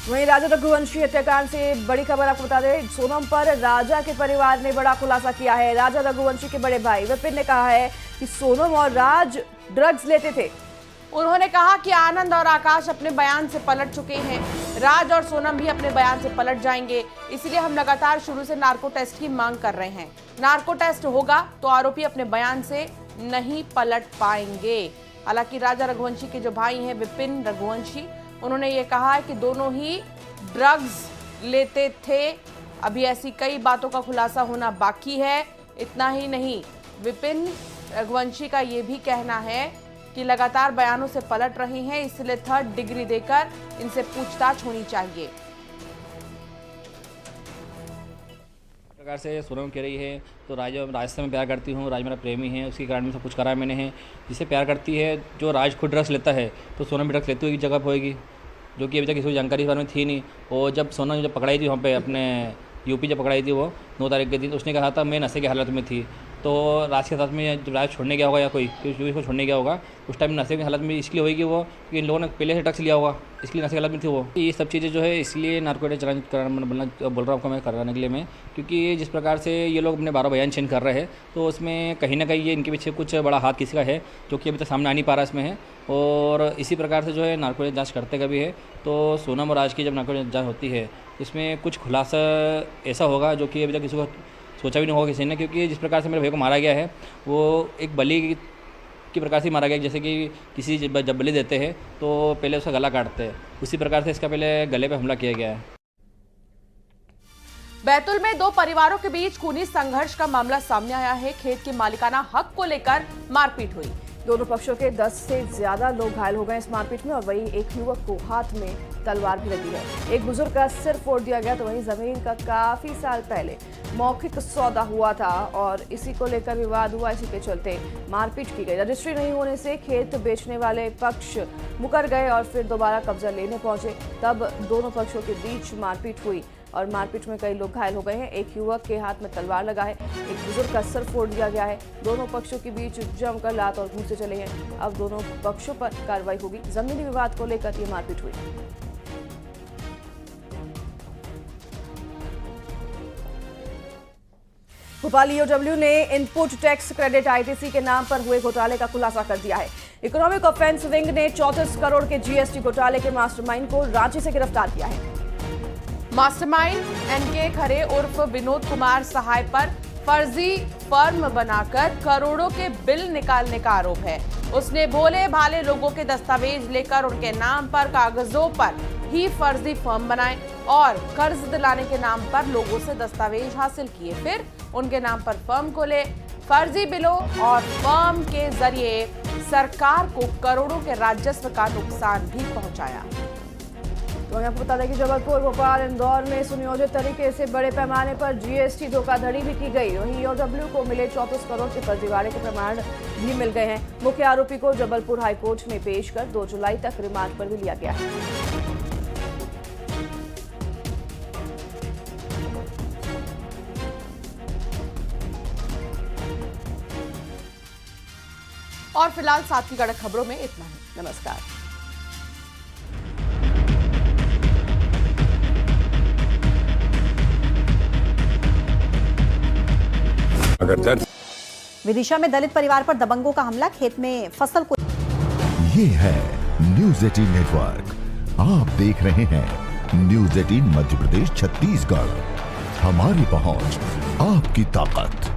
वहीं राजा रघुवंशी हत्याकांड से बड़ी खबर आपको बता दें, सोनम पर राजा के परिवार ने बड़ा खुलासा किया है। राजा रघुवंशी के बड़े भाई विपिन ने कहा है कि सोनम और राज ड्रग्स लेते थे। उन्होंने कहा कि आनंद और आकाश अपने बयान से पलट चुके हैं, राज और सोनम भी अपने बयान से पलट जाएंगे, इसलिए हम लगातार शुरू से नार्को टेस्ट की मांग कर रहे हैं। नार्को टेस्ट होगा तो आरोपी अपने बयान से नहीं पलट पाएंगे। हालांकि राजा रघुवंशी के जो भाई हैं विपिन रघुवंशी, उन्होंने ये कहा है कि दोनों ही ड्रग्स लेते थे। अभी ऐसी कई बातों का खुलासा होना बाकी है। इतना ही नहीं, विपिन रघुवंशी का ये भी कहना है कि लगातार बयानों से पलट रहे हैं, इसलिए 3rd डिग्री देकर इनसे पूछताछ होनी चाहिए। प्रकार से सोनम कह रही है तो राज से मैं प्यार करती हूँ, राज मेरा प्रेमी है, उसके कारण में सब कुछ करा मैंने है। जिसे प्यार करती है, जो राज खुद ड्रग्स लेता है तो सोनम भी ड्रग्स लेती हुई जगह पर होएगी, जो कि अभी तक किसी को जानकारी इस बारे में थी नहीं। और जब सोनम जब पकड़ाई थी वहाँ पे अपने यूपी जब पकड़ाई थी वो 9 तारीख के दिन, उसने कहा था मैं नशे की हालत में थी। तो राज के साथ में जब राज छोड़ने गया होगा या कोई को छोड़ने गया होगा, उस टाइम नशे की हालत में इसलिए होगी वो कि इन लोगों ने पहले से ड्रग्स लिया होगा, इसलिए नशे की हालत में थी वो। ये सब चीज़ें जो है इसलिए नार्को चलान बोल रहा हूँ आपको मैं कराने के लिए मैं, क्योंकि जिस प्रकार से ये लोग अपने 12 बयान चेंज कर रहे हैं तो उसमें कहीं ना कहीं ये इनके पीछे कुछ बड़ा हाथ किसी का है, जो कि अभी तक सामने आ नहीं पा रहा इसमें है। और इसी प्रकार से जो है नार्को जाँच करते कभी है तो सोनम और राज की जब नार्को जाँच होती है इसमें कुछ खुलासा ऐसा होगा जो कि अभी तक किसी को सोचा भी नहीं होगा किसी ने, क्योंकि जिस प्रकार से मेरे भाई को मारा गया है वो एक बलि की प्रकार से मारा गया, जैसे कि किसी जब बलि देते हैं तो पहले उसका गला काटते हैं, उसी प्रकार से इसका पहले गले पे हमला किया गया है। बैतूल में 2 परिवारों के बीच खूनी संघर्ष का मामला सामने आया है। खेत के मालिकाना हक को लेकर मारपीट हुई। दोनों पक्षों के 10 से ज्यादा लोग घायल हो गए इस मारपीट में, और वहीं एक युवक को हाथ में तलवार भी लगी है। एक बुजुर्ग का सिर फोड़ दिया गया। तो वहीं जमीन का काफी साल पहले मौखिक सौदा हुआ था और इसी को लेकर विवाद हुआ, इसी के चलते मारपीट की गई। रजिस्ट्री नहीं होने से खेत बेचने वाले पक्ष मुकर गए और फिर दोबारा कब्जा लेने पहुंचे। तब दोनों पक्षों के बीच मारपीट हुई और मारपीट में कई लोग घायल हो गए हैं। एक युवक के हाथ में तलवार लगा है, एक बुजुर्ग का सर फोड़ दिया गया है। दोनों पक्षों के बीच जमकर लात और घूंसे चले हैं। अब दोनों पक्षों पर कार्रवाई होगी। जमीनी विवाद को लेकर ये मारपीट हुई। भोपाल ईओडब्ल्यू ने इनपुट टैक्स क्रेडिट आईटीसी के नाम पर हुए घोटाले का खुलासा कर दिया है। इकोनॉमिक ऑफेंस विंग ने 34 करोड़ के जीएसटी घोटाले के मास्टरमाइंड को रांची से गिरफ्तार किया है। मास्टरमाइंड एनके खरे उर्फ विनोद कुमार सहाय पर फर्जी फर्म बनाकर करोड़ों के बिल निकालने का आरोप है। उसने भोले भाले लोगों के दस्तावेज लेकर उनके नाम पर कागजों पर ही फर्जी फर्म बनाए और कर्ज दिलाने के नाम पर लोगों से दस्तावेज हासिल किए, फिर उनके नाम पर फर्म खोले, फर्जी बिलों और फर्म के जरिए सरकार को करोड़ों के राजस्व का नुकसान भी पहुंचाया। तो मैं आपको बता दें कि जबलपुर, भोपाल, इंदौर में सुनियोजित तरीके से बड़े पैमाने पर जीएसटी धोखाधड़ी भी की गई। वहीं ईओडब्ल्यू को मिले 34 करोड़ के फर्जीवाड़े के प्रमाण भी मिल गए हैं। मुख्य आरोपी को जबलपुर हाईकोर्ट में पेश कर 2 जुलाई तक रिमांड पर भी लिया गया है। और फिलहाल 7 की कड़क खबरों में इतना ही। नमस्कार। विदिशा में दलित परिवार पर दबंगों का हमला, खेत में फसल को। ये है न्यूज़ 18 नेटवर्क। आप देख रहे हैं न्यूज़ 18 मध्य प्रदेश छत्तीसगढ़। हमारी पहुंच, आपकी ताकत।